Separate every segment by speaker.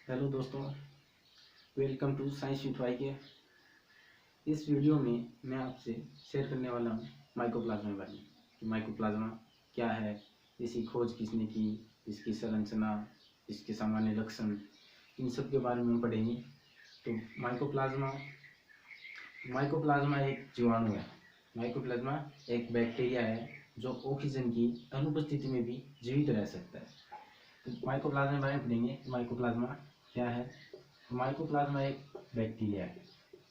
Speaker 1: Hello दोस्तों, welcome to science with Y K. इस video में मैं आपसे शेयर करने वाला हूँ माइकोप्लाज्मा के बारे में कि माइकोप्लाज्मा क्या है, इसकी खोज किसने की, इसकी संरचना, इसके सामान्य लक्षण, इन सब के बारे में हम पढ़ेंगे। तो माइकोप्लाज्मा एक जीवाणु है। माइकोप्लाज्मा एक बैक्टीरिया है जो ऑक्सीजन की अनुपस्थिति में भी जीवित रह सकता है। तो माइकोप्लाज्मा के बारे में पढ़ेंगे। माइकोप्लाज्मा क्या है? माइकोप्लाज्मा एक बैक्टीरिया है।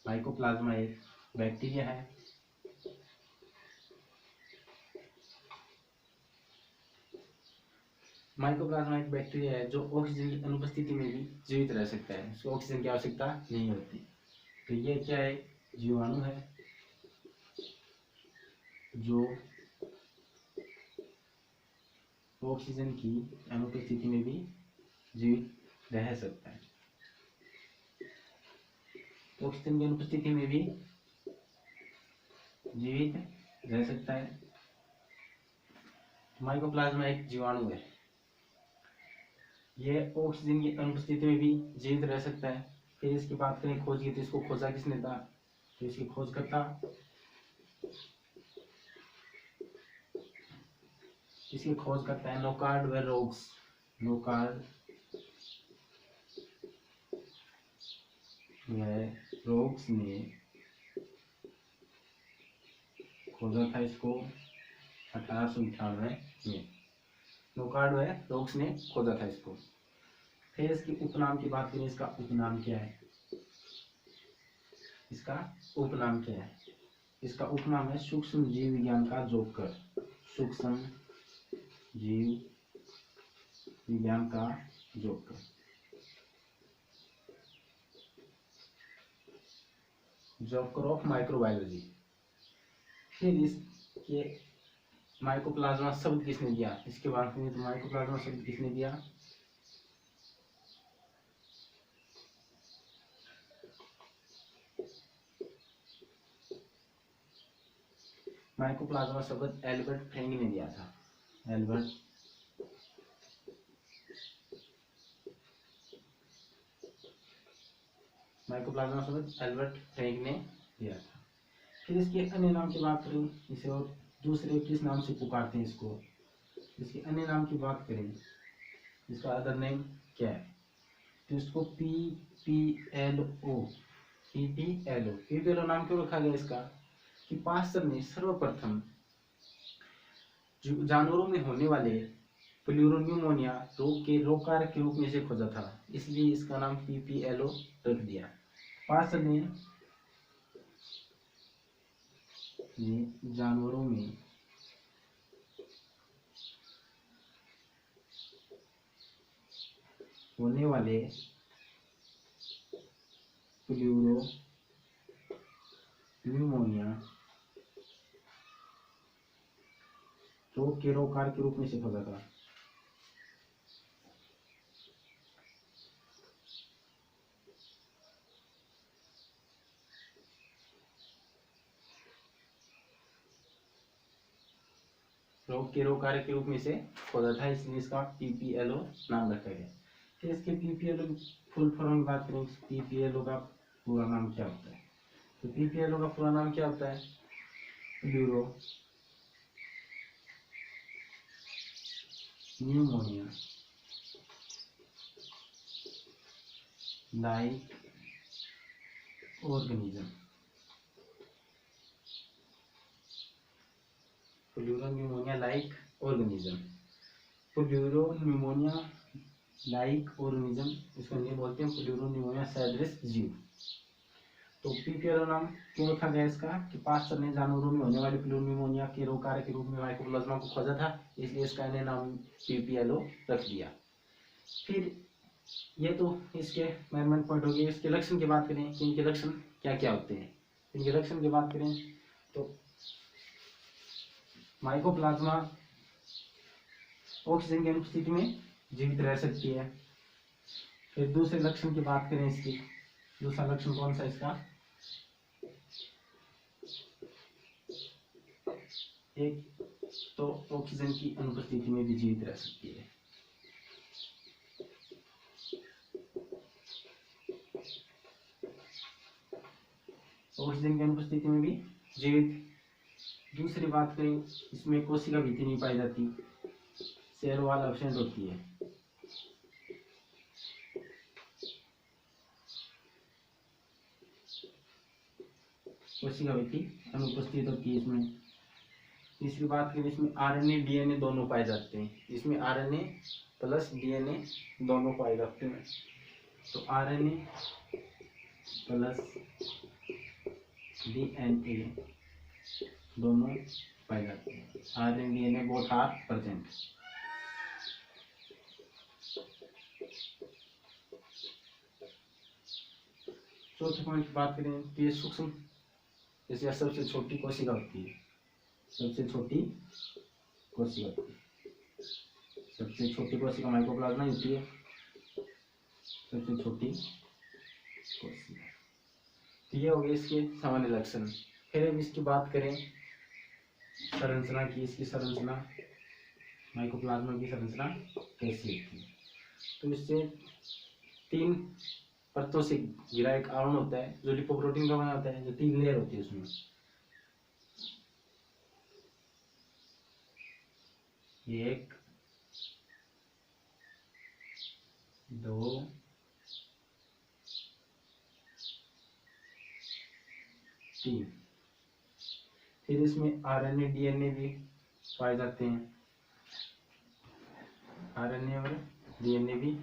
Speaker 1: माइकोप्लाज्मा एक बैक्टीरिया है माइकोप्लाज्मा एक बैक्टीरिया है जो ऑक्सीजन की अनुपस्थिति में भी जीवित रह सकता है। उसको ऑक्सीजन की आवश्यकता नहीं होती। तो ये क्या है? जीवाणु है जो ऑक्सीजन की अनुपस्थिति में भी जीवित रह सकता है। ऑक्सीजन की अनुपस्थिति में भी जीवित रह सकता है। माइकोप्लाज्मा एक जीवाणु है, यह ऑक्सीजन की अनुपस्थिति में भी जीवित रह सकता है। फिर इसकी बात करें खोज की, तो इसको खोजा किसने था? तो इसकी खोज करता है नोकार्ड व रोग्स। नोकार्ड व रोग्स ने खोजा था इसको 1898 में। नोकार्ड व रोग्स ने खोजा था इसको। फिर इसकी उपनाम की बात करें, इसका उपनाम क्या है? इसका उपनाम है सूक्ष्म जीव विज्ञान का जोकर। सूक्ष्म जीव विज्ञान का जोकर, जोकर ऑफ माइक्रोबायोलॉजी। फिर इसके माइकोप्लाज्मा शब्द किसने दिया? इसके बात में तो माइकोप्लाज्मा शब्द किसने दिया? माइकोप्लाज्मा शब्द एल्बर्ट फ्रेंग ने दिया था। माइकोप्लाज्मा शब्द एल्बर्ट फ्रेंग ने दिया था। फिर इसके अन्य नाम की बात करें, इसे और दूसरे किस नाम से पुकारते हैं इसको? इसके अन्य नाम की बात करें, इसका अदर नेम क्या है? तो इसको पीपीएलओ नाम क्यों रखा गया इसका? कि पास्टर ने सर्वप्रथम जानवरों में होने वाले प्लूरोन्यूमोनिया रोग के रोगकारक के रूप में इसे खोजा था, इसलिए इसका नाम पीपीएलओ रख दिया। पास्टर ने जानवरों में होने वाले प्लूरोन्यूमोनिया रोग के रोगकारक के रूप में इसे खोजा था। रोग के रोगकारक के रूप में इसे खोजा था, इसलिए इसका पीपीएलओ नाम रखा गया। फिर इसके पीपीएलओ की फुल फॉर्म की बात करें, पीपीएलओ का पूरा नाम क्या होता है? तो पीपीएलओ का पूरा नाम क्या होता है? Pleuropneumonia like organism. Pleuropneumonia like organism. Pleuropneumonia like organism, इसको नहीं बोलते हैं प्लूरोन्यूमोनिया सदृश जीव। तो पीपीएलओ नाम क्यों रखा गया इसका? कि पास्टर ने जानवरों में होने वाले प्लूरोन्यूमोनिया के रोगकारक के रूप में माइकोप्लाज्मा को खोजा था, इसलिए इसका नया नाम पीपीएलओ रख दिया। फिर ये तो इसके मेजरमेंट पॉइंट हो गए। इसके लक्षण की बात करें कि इनके लक्षण क्या क्या होते हैं। इनके लक्षण की बात करें तो माइकोप्लाज्मा ऑक्सीजन की अनुपस्थिति में जीवित रह सकती है। फिर दूसरे लक्षण की बात करें, इसकी दूसरा लक्षण कौन सा इसका? एक तो ऑक्सीजन की अनुपस्थिति में भी जीवित रह सकती है। ऑक्सीजन की अनुपस्थिति में भी जीवित। दूसरी बात करें, इसमें कोशिका भित्ति नहीं पाई जाती, सेल वॉल एब्सेंट होती है। कोशिका भित्ति अनुपस्थित होती है इसमें। तीसरी बात करें, इसमें आरएनए डीएनए दोनों पाए जाते हैं। इसमें आरएनए प्लस डीएनए दोनों पाए जाते हैं। तो आरएनए प्लस डीएनए दोनों पाए जाते हैं। RNA DNA both are present. चौथे पॉइंट की बात करें तो ये सूक्ष्म, जैसे सबसे छोटी कोशिका होती है, सबसे छोटी कोशिका होती है, सबसे छोटी कोशिका माइकोप्लाज्मा होती है, सबसे छोटी कोशिका। तो ये हो गए इसके सामान्य लक्षण। फिर अब इसकी बात करें संरचना की, इसकी संरचना माइकोप्लाज्मा की संरचना कैसी होती है। तो इससे 3 परतों से घिरा एक आवरण होता है जो लिपोप्रोटीन का बना होता है, जो 3 लेयर होती है उसमें। एक, 2, 3। फिर इसमें आरएनए डीएनए भी पाए जाते हैं, आरएनए और डीएनए भी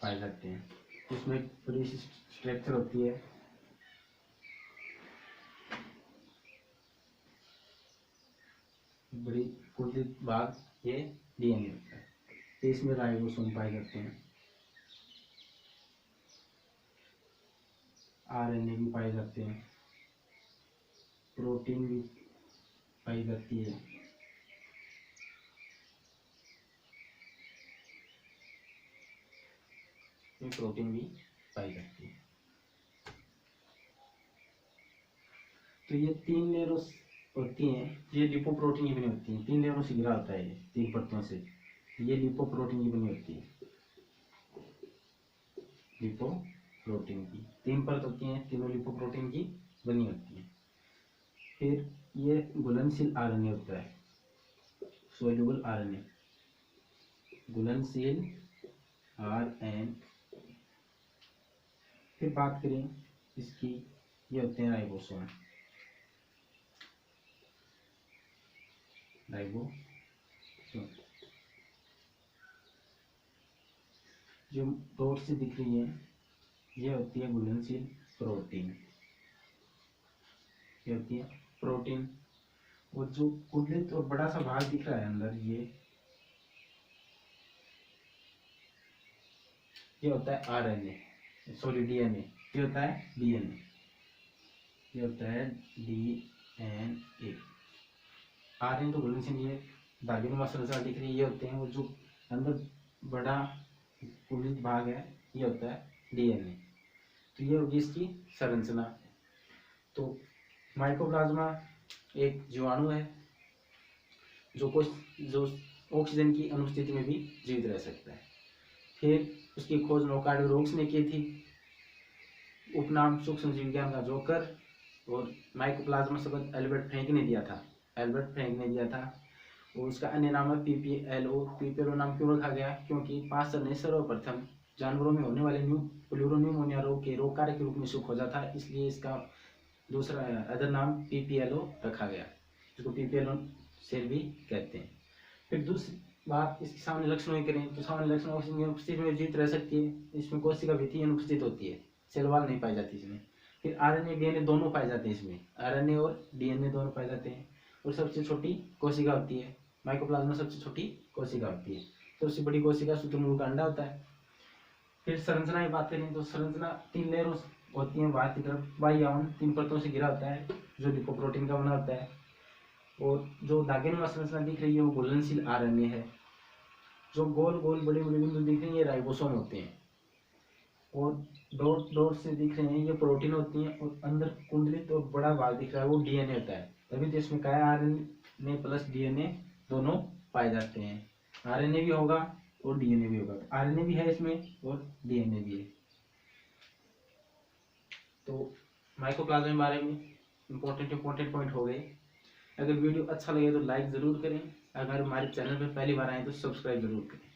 Speaker 1: पाए जाते हैं। इसमें पूरी स्ट्रक्चर होती है, बड़ी कुंडलित भाग ये डीएनए होता है। तो इसमें राइबोसोम पाए जाते हैं, आरएनए भी पाए जाते हैं, प्रोटीन भी पाई जाती है, प्रोटीन भी पाई जाती है। तो ये 3 लेयरों होती हैं, ये लिपोप्रोटीन की बनी होती हैं। 3 लेयरों से घिरा होता है, ये 3 परतों से, ये लिपोप्रोटीन की बनी होती है। लिपोप्रोटीन की 3 परत होती हैं, तीनों लिपोप्रोटीन की बनी होती है। फिर ये घुलनशील आरएनए होता है, सोल्यूबल आरएनए, घुलनशील आरएनए। फिर बात करें इसकी, ये होते हैं राइबोसोम, राइबोसोम जो डॉट से दिख रही है, ये होती है घुलनशील प्रोटीन, ये होती है प्रोटीन। और जो कुंडलित और बड़ा सा भाग दिख रहा है अंदर, ये होता है आरएनए, सॉरी डीएनए, ये होता है डीएनए, ये होता है डीएनए। आरएनए तो घुलनशील, ये धागे संरचना दिख रही है, ये होते हैं। और जो अंदर बड़ा कुंडलित भाग है, ये होता है डीएनए। तो ये होगी इसकी संरचना। तो माइकोप्लाज्मा एक जीवाणु है जो ऑक्सीजन की अनुपस्थिति में भी जीवित रह सकता है। फिर उसकी खोज नोकार्ड रोक्स ने की थी, उपनाम सूक्ष्म जीव विज्ञान का जोकर। और माइकोप्लाज्मा शब्द एल्बर्ट फ्रैंक ने दिया था, एल्बर्ट फ्रैंक ने दिया था। और उसका अन्य नाम है पीपीएलओ। पीपीएलओ नाम क्यों रखा गया? क्योंकि पास्टर ने सर्वप्रथम जानवरों में होने वाले प्लूरोन्यूमोनिया रोग के रोग कारक के रूप में खोजा था, इसलिए इसका दूसरा अदर नाम पीपीएलओ रखा गया, जिसको पीपीएलओ सेल भी कहते हैं। फिर दूसरी बात, इसके सामने लक्षणों की करें तो सामान्य लक्षण ऑक्सीजन की अनुपस्थिति में जीवित रह सकती है। इसमें कोशिका भित्ति अनुपस्थित होती है, सेल वॉल नहीं पाई जाती इसमें। फिर आरएनए डीएनए दोनों पाए जाते हैं, इसमें आरएनए और डीएनए दोनों पाए जाते हैं। और सबसे छोटी कोशिका होती है, माइकोप्लाज्मा सबसे छोटी कोशिका होती है। सबसे बड़ी कोशिका शुतुरमुर्ग का अंडा होता है। फिर संरचना की बात करें तो संरचना 3 लेयरों होती है, बाहर की तरफ बाह्य आवरण 3 परतों से घिरा होता है जो लिपोप्रोटीन का बना होता है। और जो धागेनुमा संरचना दिख रही है वो घुलनशील आरएनए है। जो गोल गोल बड़े बड़े बिंदु दिख रहे हैं ये राइबोसोम होते हैं। और डॉट डॉट से दिख रहे हैं ये प्रोटीन होती हैं। और अंदर कुंडलित और बड़ा भाग दिख रहा है वो डीएनए होता है। तभी तो इसमें कहा आरएनए प्लस डीएनए दोनों पाए जाते हैं। आरएनए भी होगा और डीएनए भी होगा, आरएनए भी है इसमें और डीएनए भी है। तो माइकोप्लाज्मा के बारे में इंपॉर्टेंट पॉइंट हो गए। अगर वीडियो अच्छा लगे तो लाइक ज़रूर करें, अगर हमारे चैनल पर पहली बार आए तो सब्सक्राइब जरूर करें।